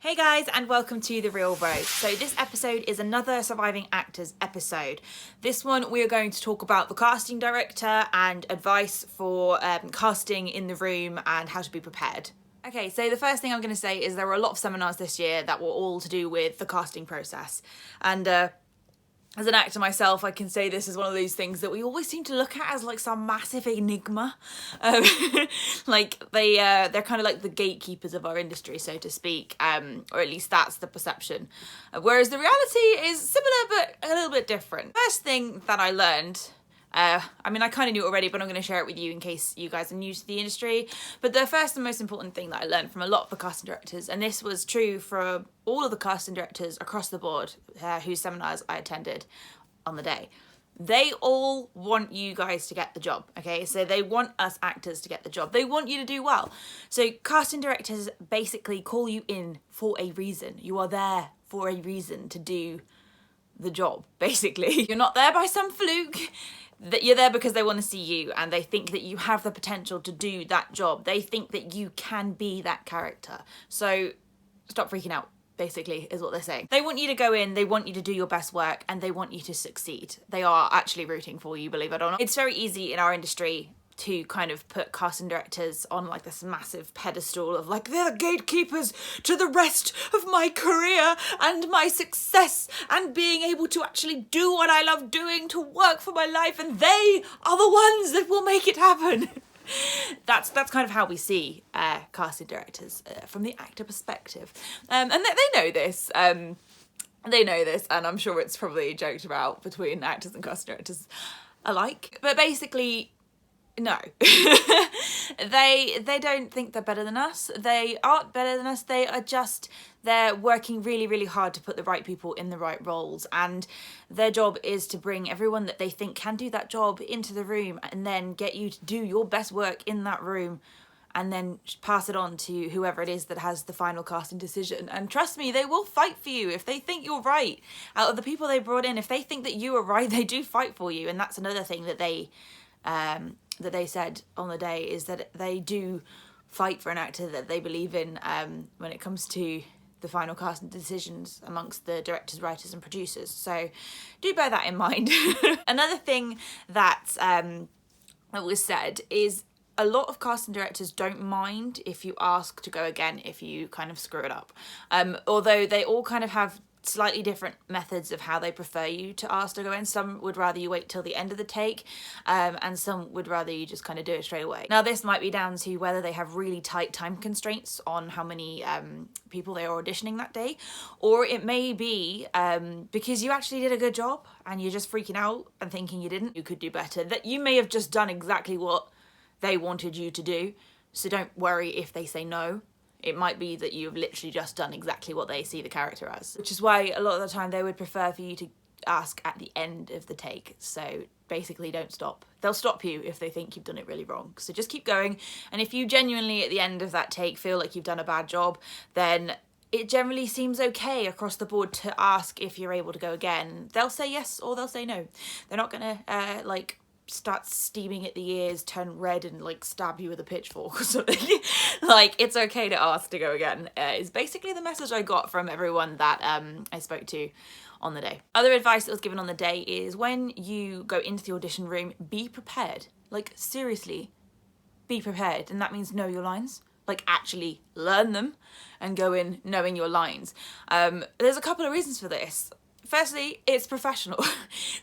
Hey guys, and welcome to The Real Road. So this episode is another Surviving Actors episode. This one we are going to talk about the casting director and advice for casting in the room and how to be prepared. Okay, so the first thing I'm going to say is there were a lot of seminars this year that were all to do with the casting process. And as an actor myself, I can say this is one of those things that we always seem to look at as like some massive enigma. Like they're kind of like the gatekeepers of our industry, so to speak, or at least that's the perception. Whereas the reality is similar but a little bit different. First thing that I learned, I kind of knew it already, but I'm going to share it with you in case you guys are new to the industry. But the first and most important thing that I learned from a lot of the casting directors, and this was true for all of the casting directors across the board whose seminars I attended on the day, they all want you guys to get the job, okay? So they want us actors to get the job. They want you to do well. So casting directors basically call you in for a reason. You are there for a reason to do the job, basically. You're not there by some fluke. That you're there because they want to see you and they think that you have the potential to do that job. They think that you can be that character. So stop freaking out, basically, is what they're saying. They want you to go in, they want you to do your best work, and they want you to succeed. They are actually rooting for you, believe it or not. It's very easy in our industry to kind of put casting directors on like this massive pedestal of like, they're the gatekeepers to the rest of my career and my success and being able to actually do what I love doing, to work for my life, and they are the ones that will make it happen. That's kind of how we see casting directors from the actor perspective. And they know this. They know this, and I'm sure it's probably joked about between actors and casting directors alike. But basically, no. They don't think they're better than us. They aren't better than us. They're working really, really hard to put the right people in the right roles, and their job is to bring everyone that they think can do that job into the room and then get you to do your best work in that room and then pass it on to whoever it is that has the final casting decision. And trust me, they will fight for you if they think you're right. Out of the people they brought in, if they think that you are right, they do fight for you. And that's another thing that they said on the day, is that they do fight for an actor that they believe in when it comes to the final casting decisions amongst the directors, writers and producers. So do bear that in mind. Another thing that was said is a lot of casting directors don't mind if you ask to go again if you kind of screw it up. Although they all kind of have slightly different methods of how they prefer you to ask to go in. Some would rather you wait till the end of the take, and some would rather you just kind of do it straight away. Now this might be down to whether they have really tight time constraints on how many people they are auditioning that day, or it may be because you actually did a good job and you're just freaking out and thinking you could do better, that you may have just done exactly what they wanted you to do. So don't worry if they say no. It might be that you've literally just done exactly what they see the character as, which is why a lot of the time they would prefer for you to ask at the end of the take. So basically don't stop. They'll stop you if they think you've done it really wrong. So just keep going. And if you genuinely at the end of that take feel like you've done a bad job, then it generally seems okay across the board to ask if you're able to go again. They'll say yes or they'll say no. They're not gonna start steaming at the ears, turn red and like stab you with a pitchfork or something. Like, it's okay to ask to go again, is basically the message I got from everyone that I spoke to on the day. Other advice that was given on the day is when you go into the audition room, be prepared. Like, seriously, be prepared. And that means know your lines. Like, actually learn them and go in knowing your lines. There's a couple of reasons for this. Firstly, it's professional.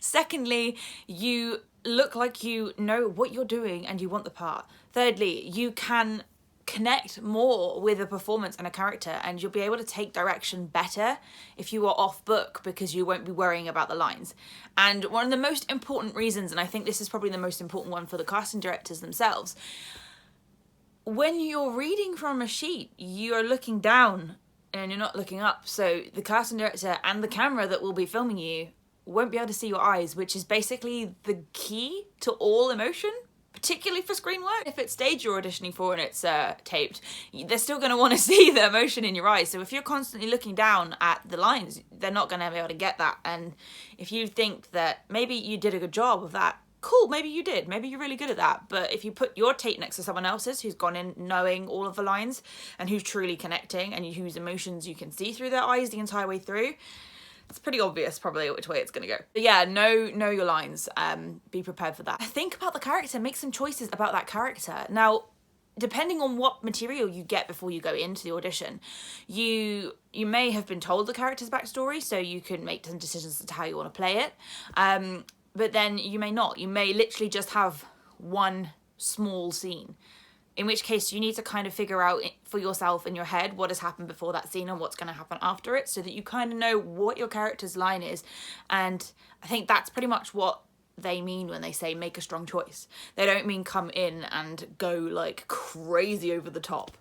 Secondly, you look like you know what you're doing and you want the part. Thirdly, you can connect more with a performance and a character, and you'll be able to take direction better if you are off book because you won't be worrying about the lines. And one of the most important reasons, and I think this is probably the most important one for the casting directors themselves, when you're reading from a sheet, you are looking down and you're not looking up. So the casting director and the camera that will be filming you won't be able to see your eyes, which is basically the key to all emotion, particularly for screen work. If it's stage you're auditioning for and it's taped, they're still going to want to see the emotion in your eyes. So if you're constantly looking down at the lines, they're not going to be able to get that. And if you think that maybe you did a good job of that cool, maybe you did, maybe you're really good at that. But if you put your tape next to someone else's who's gone in knowing all of the lines and who's truly connecting and whose emotions you can see through their eyes the entire way through, it's pretty obvious probably which way it's gonna go. But yeah, know your lines, be prepared for that. Think about the character, make some choices about that character. Now, depending on what material you get before you go into the audition, you may have been told the character's backstory, so you can make some decisions as to how you want to play it. But then you may not. You may literally just have one small scene, in which case you need to kind of figure out for yourself in your head what has happened before that scene and what's going to happen after it, so that you kind of know what your character's line is. And I think that's pretty much what they mean when they say make a strong choice. They don't mean come in and go like crazy over the top,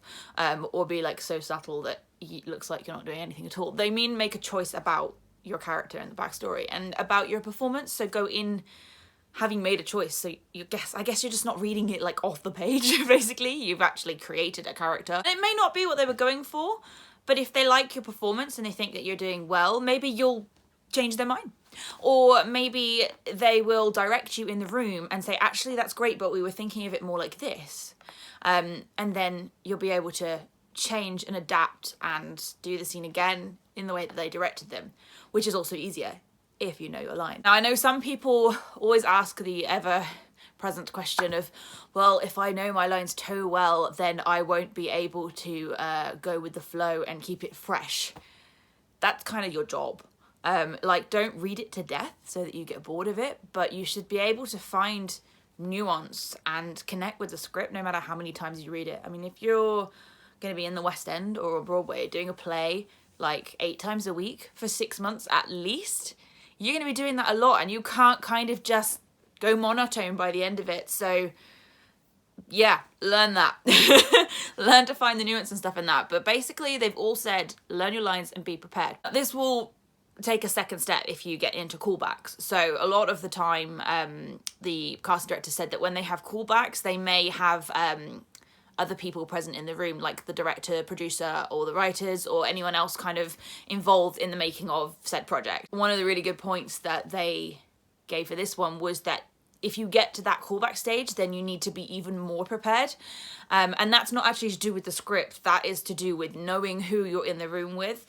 or be like so subtle that it looks like you're not doing anything at all. They mean make a choice about your character and the backstory and about your performance. So go in having made a choice. So I guess you're just not reading it like off the page. Basically, you've actually created a character. And it may not be what they were going for, but if they like your performance and they think that you're doing well, maybe you'll change their mind. Or maybe they will direct you in the room and say, actually, that's great, but we were thinking of it more like this. And then you'll be able to change and adapt and do the scene again in the way that they directed them, which is also easier if you know your line. Now, I know some people always ask the ever-present question of, well, if I know my lines too well, then I won't be able to go with the flow and keep it fresh. That's kind of your job. Like, don't read it to death so that you get bored of it, but you should be able to find nuance and connect with the script no matter how many times you read it. I mean, if you're going to be in the West End or Broadway doing a play like 8 times a week for 6 months at least, you're going to be doing that a lot, and you can't kind of just go monotone by the end of it. So yeah, learn that. Learn to find the nuance and stuff in that. But basically, they've all said, learn your lines and be prepared. This will take a second step if you get into callbacks. So a lot of the time, the casting director said that when they have callbacks, they may have other people present in the room, like the director, producer, or the writers, or anyone else kind of involved in the making of said project. One of the really good points that they gave for this one was that if you get to that callback stage, then you need to be even more prepared. And that's not actually to do with the script. That is to do with knowing who you're in the room with,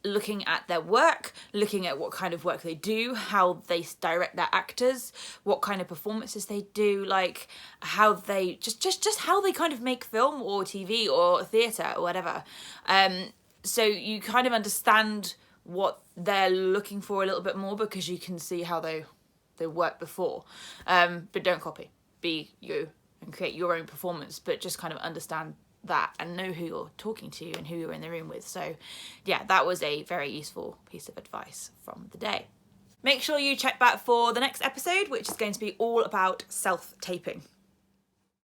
looking at their work, looking at what kind of work they do, how they direct their actors, what kind of performances they do, like how they just how they kind of make film or TV or theatre or whatever. So you kind of understand what they're looking for a little bit more, because you can see how they worked before. But don't copy. Be you and create your own performance, but just kind of understand that and know who you're talking to and who you're in the room with. So yeah, that was a very useful piece of advice from the day. Make sure you check back for the next episode, which is going to be all about self-taping.